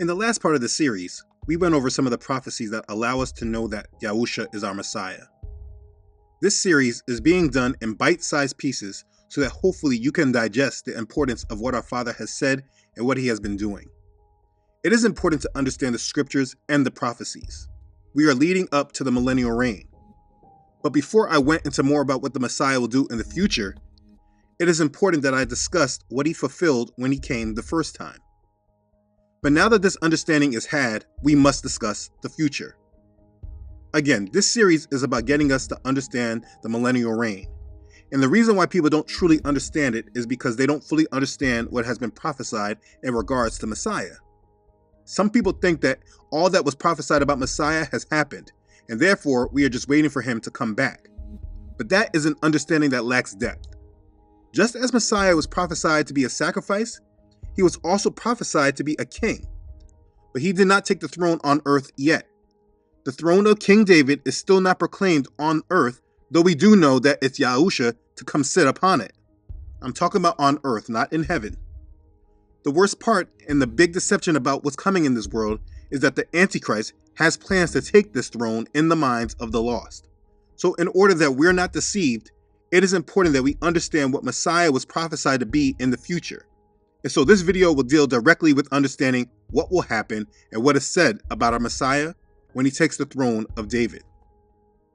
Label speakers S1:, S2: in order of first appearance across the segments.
S1: In the last part of the series, we went over some of the prophecies that allow us to know that Yahusha is our Messiah. This series is being done in bite-sized pieces so that hopefully you can digest the importance of what our Father has said and what He has been doing. It is important to understand the scriptures and the prophecies. We are leading up to the millennial reign. But before I went into more about what the Messiah will do in the future, it is important that I discussed what He fulfilled when He came the first time. But now that this understanding is had, we must discuss the future. Again, this series is about getting us to understand the millennial reign. And the reason why people don't truly understand it is because they don't fully understand what has been prophesied in regards to Messiah. Some people think that all that was prophesied about Messiah has happened, and therefore we are just waiting for Him to come back. But that is an understanding that lacks depth. Just as Messiah was prophesied to be a sacrifice, He was also prophesied to be a king. But He did not take the throne on earth yet. The throne of King David is still not proclaimed on earth, though we do know that it's Yahusha to come sit upon it. I'm talking about on earth, not in heaven. The worst part and the big deception about what's coming in this world is that the Antichrist has plans to take this throne in the minds of the lost. So in order that we're not deceived, it is important that we understand what Messiah was prophesied to be in the future. And so this video will deal directly with understanding what will happen and what is said about our Messiah when He takes the throne of David.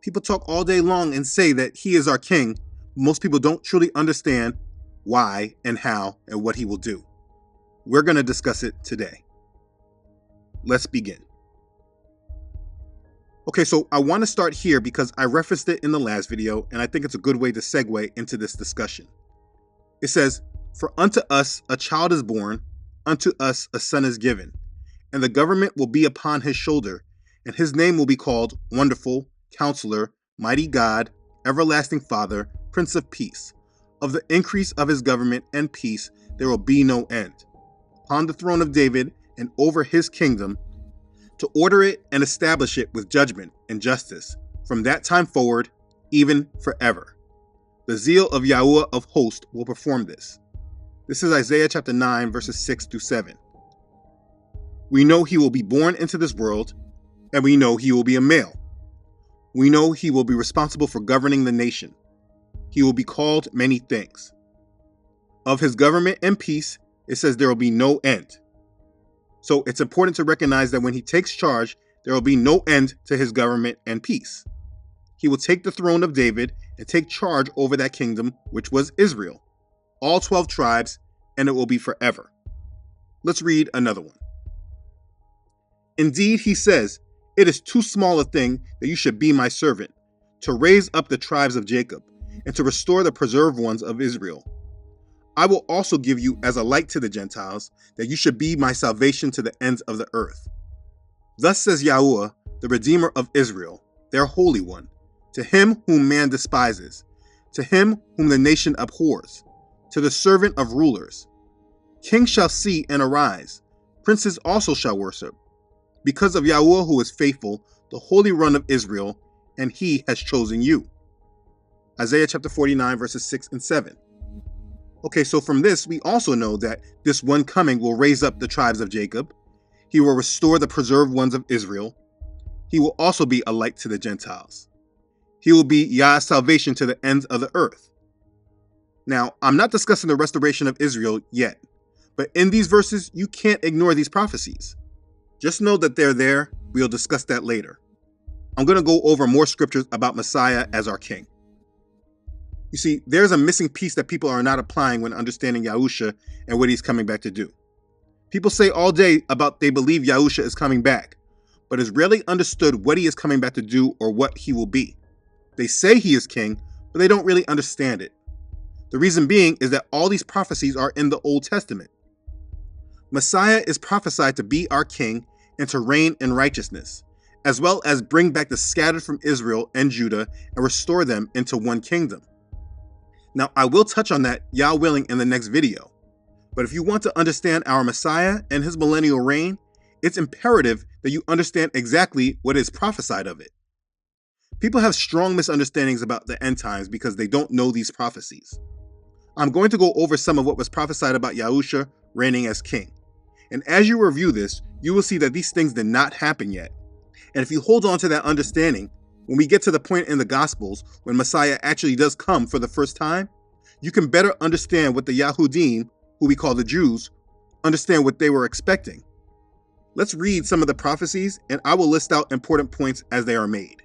S1: People talk all day long and say that He is our king. Most people don't truly understand why and how and what He will do. We're going to discuss it today. Let's begin. Okay, so I want to start here because I referenced it in the last video, and I think it's a good way to segue into this discussion. It says, "For unto us a child is born, unto us a son is given, and the government will be upon His shoulder, and His name will be called Wonderful, Counselor, Mighty God, Everlasting Father, Prince of Peace. Of the increase of His government and peace there will be no end. Upon the throne of David and over His kingdom, to order it and establish it with judgment and justice, from that time forward, even forever. The zeal of Yahuwah of hosts will perform this." This is Isaiah chapter 9, verses 6 through 7. We know He will be born into this world, and we know He will be a male. We know He will be responsible for governing the nation. He will be called many things. Of His government and peace, it says there will be no end. So it's important to recognize that when He takes charge, there will be no end to His government and peace. He will take the throne of David and take charge over that kingdom, which was Israel, all 12 tribes, and it will be forever. Let's read another one. "Indeed, He says, it is too small a thing that you should be my servant, to raise up the tribes of Jacob, and to restore the preserved ones of Israel. I will also give you as a light to the Gentiles, that you should be my salvation to the ends of the earth. Thus says Yahuwah, the Redeemer of Israel, their Holy One, to Him whom man despises, to Him whom the nation abhors, to the servant of rulers. Kings shall see and arise, princes also shall worship, because of Yahuwah who is faithful, the Holy One of Israel, and He has chosen you." Isaiah chapter 49, verses 6 and 7. Okay, so from this, we also know that this one coming will raise up the tribes of Jacob. He will restore the preserved ones of Israel. He will also be a light to the Gentiles. He will be Yah's salvation to the ends of the earth. Now, I'm not discussing the restoration of Israel yet, but in these verses, you can't ignore these prophecies. Just know that they're there. We'll discuss that later. I'm going to go over more scriptures about Messiah as our king. You see, there's a missing piece that people are not applying when understanding Yahusha and what He's coming back to do. People say all day about they believe Yahusha is coming back, but it's rarely understood what He is coming back to do or what He will be. They say He is king, but they don't really understand it. The reason being is that all these prophecies are in the Old Testament. Messiah is prophesied to be our king and to reign in righteousness, as well as bring back the scattered from Israel and Judah and restore them into one kingdom. Now, I will touch on that, Yah willing, in the next video. But if you want to understand our Messiah and His millennial reign, it's imperative that you understand exactly what is prophesied of it. People have strong misunderstandings about the end times because they don't know these prophecies. I'm going to go over some of what was prophesied about Yahusha reigning as king. And as you review this, you will see that these things did not happen yet. And if you hold on to that understanding, when we get to the point in the Gospels when Messiah actually does come for the first time, you can better understand what the Yahudim, who we call the Jews, understand what they were expecting. Let's read some of the prophecies, and I will list out important points as they are made.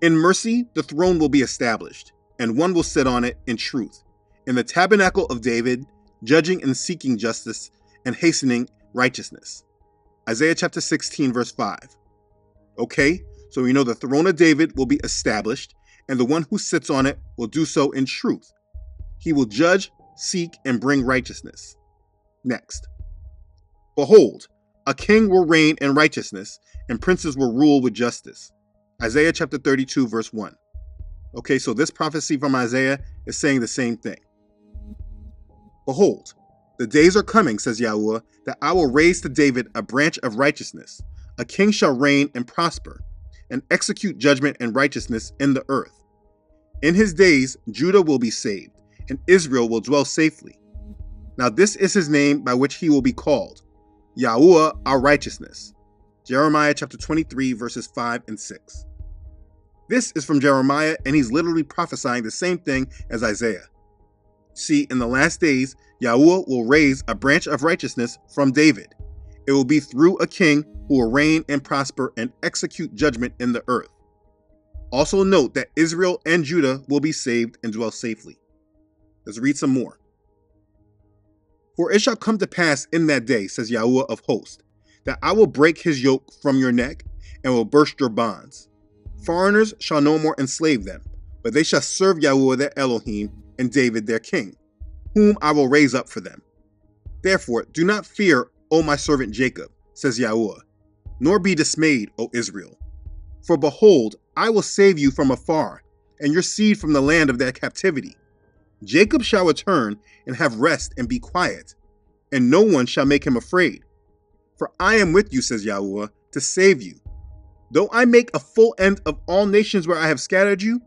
S1: In mercy, the throne will be established, and one will sit on it in truth, in the tabernacle of David, judging and seeking justice and hastening righteousness. Isaiah chapter 16, verse 5. Okay, so we know the throne of David will be established, and the one who sits on it will do so in truth. He will judge, seek, and bring righteousness. Next. Behold, a king will reign in righteousness, and princes will rule with justice. Isaiah chapter 32, verse 1. Okay, so this prophecy from Isaiah is saying the same thing. Behold, the days are coming, says Yahuwah, that I will raise to David a branch of righteousness. A king shall reign and prosper, and execute judgment and righteousness in the earth. In his days, Judah will be saved, and Israel will dwell safely. Now this is his name by which he will be called, Yahuwah our righteousness. Jeremiah chapter 23, verses 5 and 6. This is from Jeremiah, and he's literally prophesying the same thing as Isaiah. See, in the last days, Yahuwah will raise a branch of righteousness from David. It will be through a king who will reign and prosper and execute judgment in the earth. Also note that Israel and Judah will be saved and dwell safely. Let's read some more. For it shall come to pass in that day, says Yahuwah of hosts, that I will break his yoke from your neck and will burst your bonds. Foreigners shall no more enslave them, but they shall serve Yahuwah their Elohim and David their king, whom I will raise up for them. Therefore, do not fear, O my servant Jacob, says Yahuwah, nor be dismayed, O Israel. For behold, I will save you from afar, and your seed from the land of their captivity. Jacob shall return and have rest and be quiet, and no one shall make him afraid. For I am with you, says Yahuwah, to save you. Though I make a full end of all nations where I have scattered you,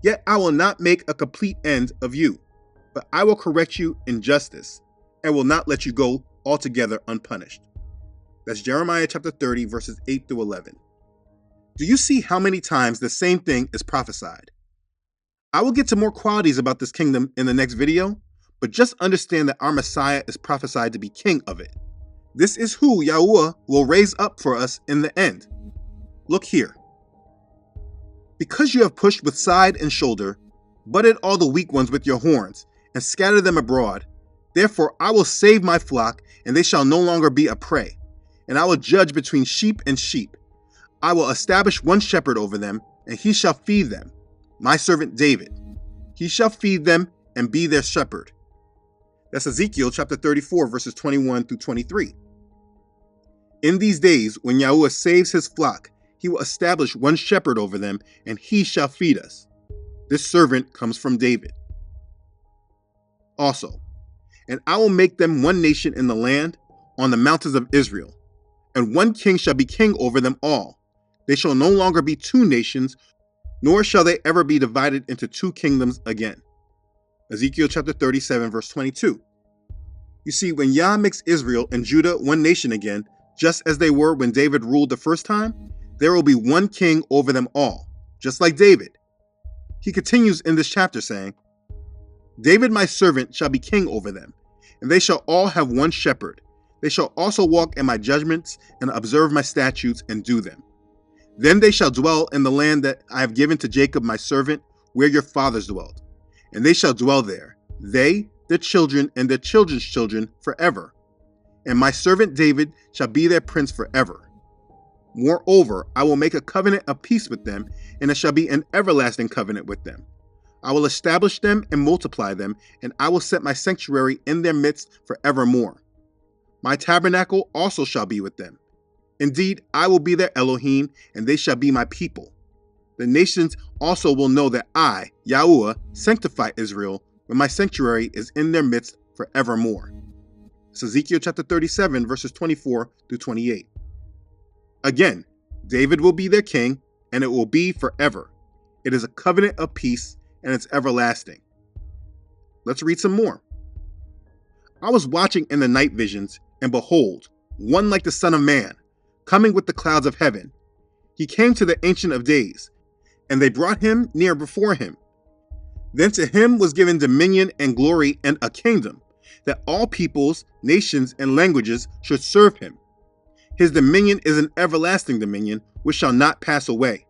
S1: yet I will not make a complete end of you, but I will correct you in justice, and will not let you go altogether unpunished. That's Jeremiah chapter 30, verses 8 through 11. Do you see how many times the same thing is prophesied? I will get to more qualities about this kingdom in the next video, but just understand that our Messiah is prophesied to be king of it. This is who Yahuwah will raise up for us in the end. Look here. Because you have pushed with side and shoulder, butted all the weak ones with your horns, and scattered them abroad, therefore I will save my flock, and they shall no longer be a prey. And I will judge between sheep and sheep. I will establish one shepherd over them, and he shall feed them, my servant David. He shall feed them and be their shepherd. That's Ezekiel chapter 34, verses 21 through 23. In these days, when Yahuwah saves his flock, he will establish one shepherd over them, and he shall feed us. This servant comes from David. Also, and I will make them one nation in the land, on the mountains of Israel, and one king shall be king over them all. They shall no longer be two nations, nor shall they ever be divided into two kingdoms again. Ezekiel chapter 37, verse 22. You see, when Yah makes Israel and Judah one nation again, just as they were when David ruled the first time, there will be one king over them all, just like David. He continues in this chapter saying, David my servant shall be king over them, and they shall all have one shepherd. They shall also walk in my judgments and observe my statutes and do them. Then they shall dwell in the land that I have given to Jacob my servant, where your fathers dwelt. And they shall dwell there, they, their children, and their children's children forever. And my servant David shall be their prince forever. Moreover, I will make a covenant of peace with them, and it shall be an everlasting covenant with them. I will establish them and multiply them, and I will set my sanctuary in their midst forevermore. My tabernacle also shall be with them. Indeed, I will be their Elohim, and they shall be my people. The nations also will know that I, Yahuwah, sanctify Israel, when my sanctuary is in their midst forevermore. It's Ezekiel chapter 37, verses 24 through 28. Again, David will be their king, and it will be forever. It is a covenant of peace, and it's everlasting. Let's read some more. I was watching in the night visions, and behold, one like the Son of Man, coming with the clouds of heaven. He came to the Ancient of Days, and they brought him near before him. Then to him was given dominion and glory and a kingdom, that all peoples, nations, and languages should serve him. His dominion is an everlasting dominion which shall not pass away,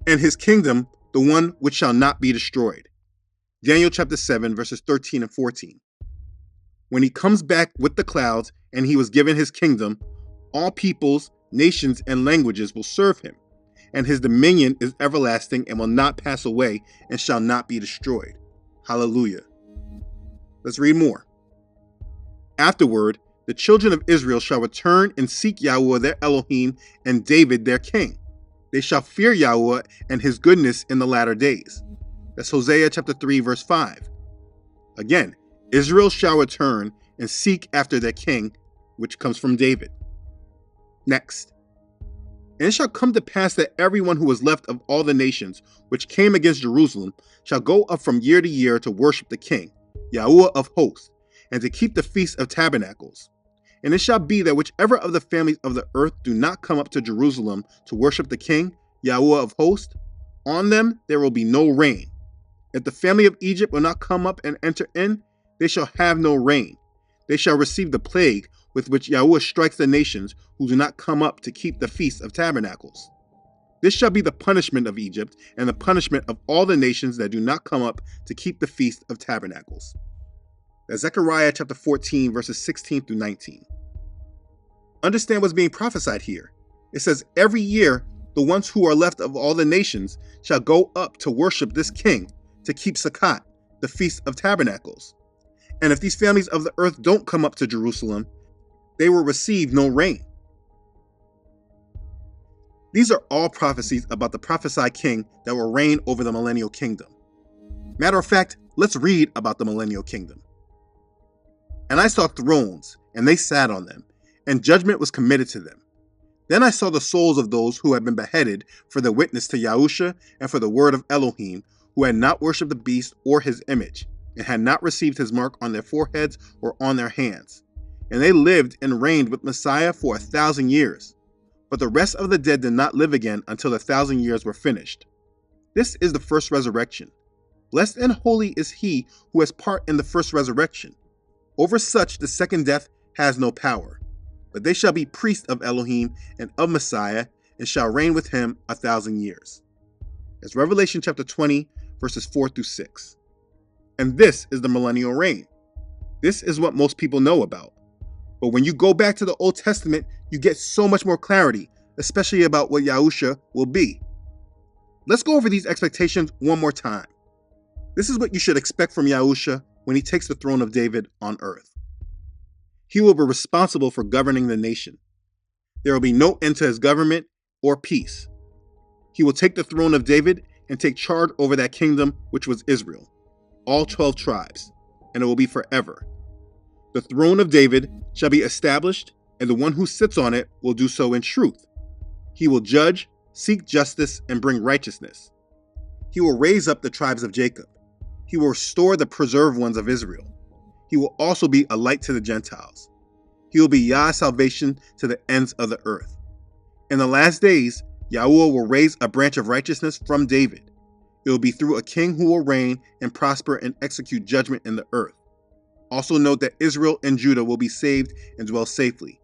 S1: and his kingdom the one which shall not be destroyed. Daniel chapter 7, verses 13 and 14. When he comes back with the clouds and he was given his kingdom, all peoples, nations, and languages will serve him, and his dominion is everlasting and will not pass away and shall not be destroyed. Hallelujah. Let's read more. Afterward, the children of Israel shall return and seek Yahuwah their Elohim and David their king. They shall fear Yahuwah and his goodness in the latter days. That's Hosea chapter 3, verse 5. Again, Israel shall return and seek after their king, which comes from David. Next. And it shall come to pass that everyone who is left of all the nations which came against Jerusalem shall go up from year to year to worship the king, Yahuwah of hosts, and to keep the feast of tabernacles. And it shall be that whichever of the families of the earth do not come up to Jerusalem to worship the king, Yahuwah of hosts, on them there will be no rain. If the family of Egypt will not come up and enter in, they shall have no rain. They shall receive the plague with which Yahuwah strikes the nations who do not come up to keep the feast of tabernacles. This shall be the punishment of Egypt and the punishment of all the nations that do not come up to keep the feast of tabernacles. That's Zechariah chapter 14, verses 16 through 19. Understand what's being prophesied here. It says, every year, the ones who are left of all the nations shall go up to worship this king, to keep Sukkot, the feast of tabernacles. And if these families of the earth don't come up to Jerusalem, they will receive no rain. These are all prophecies about the prophesied king that will reign over the millennial kingdom. Matter of fact, let's read about the millennial kingdom. And I saw thrones, and they sat on them, and judgment was committed to them. Then I saw the souls of those who had been beheaded for the witness to Yahusha and for the word of Elohim, who had not worshipped the beast or his image, and had not received his mark on their foreheads or on their hands. And they lived and reigned with Messiah for 1,000 years. But the rest of the dead did not live again until the 1,000 years were finished. This is the first resurrection. Blessed and holy is he who has part in the first resurrection. Over such the second death has no power. But they shall be priests of Elohim and of Messiah, and shall reign with him 1,000 years. That's Revelation chapter 20, verses 4 through 6. And this is the millennial reign. This is what most people know about. But when you go back to the Old Testament, you get so much more clarity, especially about what Yahusha will be. Let's go over these expectations one more time. This is what you should expect from Yahusha when he takes the throne of David on earth. He will be responsible for governing the nation. There will be no end to his government or peace. He will take the throne of David and take charge over that kingdom which was Israel, all 12 tribes, and it will be forever. The throne of David shall be established, and the one who sits on it will do so in truth. He will judge, seek justice, and bring righteousness. He will raise up the tribes of Jacob. He will restore the preserved ones of Israel. He will also be a light to the Gentiles. He will be Yah's salvation to the ends of the earth. In the last days, Yahuwah will raise a branch of righteousness from David. It will be through a king who will reign and prosper and execute judgment in the earth. Also note that Israel and Judah will be saved and dwell safely.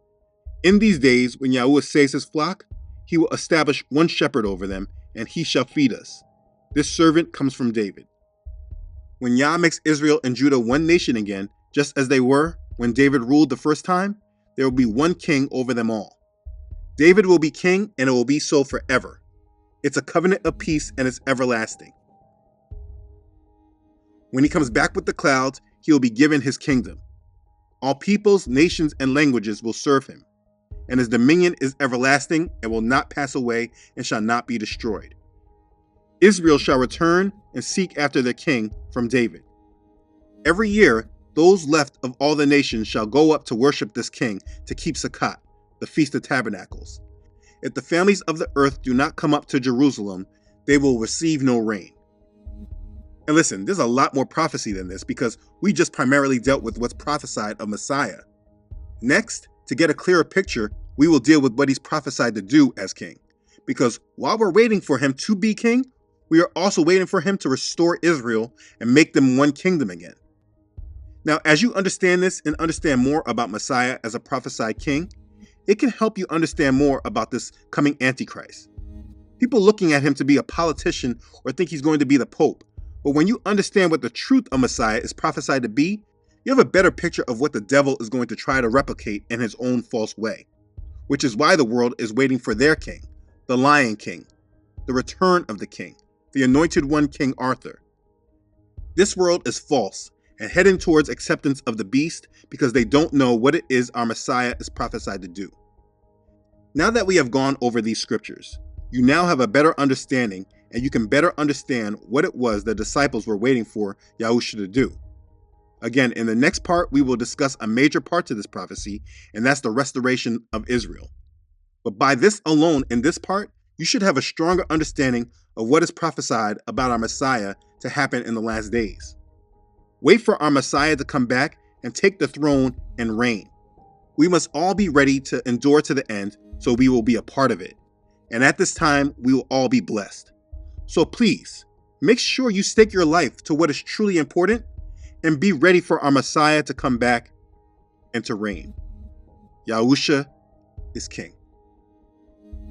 S1: In these days, when Yahuwah saves his flock, he will establish one shepherd over them, and he shall feed us. This servant comes from David. When Yah makes Israel and Judah one nation again, just as they were when David ruled the first time, there will be one king over them all. David will be king, and it will be so forever. It's a covenant of peace, and it's everlasting. When he comes back with the clouds, he will be given his kingdom. All peoples, nations, and languages will serve him, and his dominion is everlasting and will not pass away and shall not be destroyed. Israel shall return and seek after their king from David. Every year, those left of all the nations shall go up to worship this king to keep Sukkot, the Feast of Tabernacles. If the families of the earth do not come up to Jerusalem, they will receive no rain. And listen, there's a lot more prophecy than this because we just primarily dealt with what's prophesied of Messiah. Next To get a clearer picture, we will deal with what he's prophesied to do as king. Because while we're waiting for him to be king, we are also waiting for him to restore Israel and make them one kingdom again. Now, as you understand this and understand more about Messiah as a prophesied king, it can help you understand more about this coming Antichrist. People looking at him to be a politician or think he's going to be the Pope. But when you understand what the truth of Messiah is prophesied to be, you have a better picture of what the devil is going to try to replicate in his own false way. Which is why the world is waiting for their king, the Lion King, the return of the king, the anointed one, King Arthur. This world is false and heading towards acceptance of the beast because they don't know what it is our Messiah is prophesied to do. Now that we have gone over these scriptures, you now have a better understanding and you can better understand what it was the disciples were waiting for Yahusha to do. Again, in the next part, we will discuss a major part to this prophecy, and that's the restoration of Israel. But by this alone, in this part, you should have a stronger understanding of what is prophesied about our Messiah to happen in the last days. Wait for our Messiah to come back and take the throne and reign. We must all be ready to endure to the end, so we will be a part of it. And at this time, we will all be blessed. So please, make sure you stake your life to what is truly important and be ready for our Messiah to come back and to reign. Yahusha is King.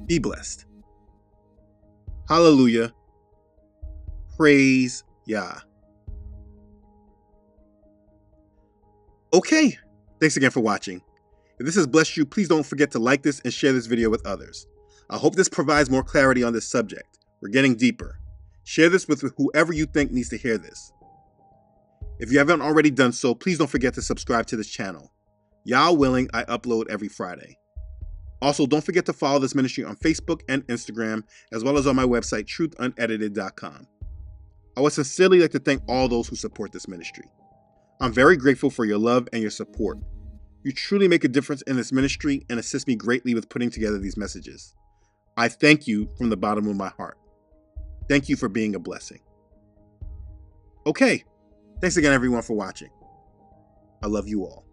S1: Be blessed. Hallelujah. Praise Yah. Okay, thanks again for watching. If this has blessed you, please don't forget to like this and share this video with others. I hope this provides more clarity on this subject. We're getting deeper. Share this with whoever you think needs to hear this. If you haven't already done so, please don't forget to subscribe to this channel. Yah willing, I upload every Friday. Also, don't forget to follow this ministry on Facebook and Instagram, as well as on my website, truthunedited.com. I would sincerely like to thank all those who support this ministry. I'm very grateful for your love and your support. You truly make a difference in this ministry and assist me greatly with putting together these messages. I thank you from the bottom of my heart. Thank you for being a blessing. Okay, thanks again everyone for watching. I love you all.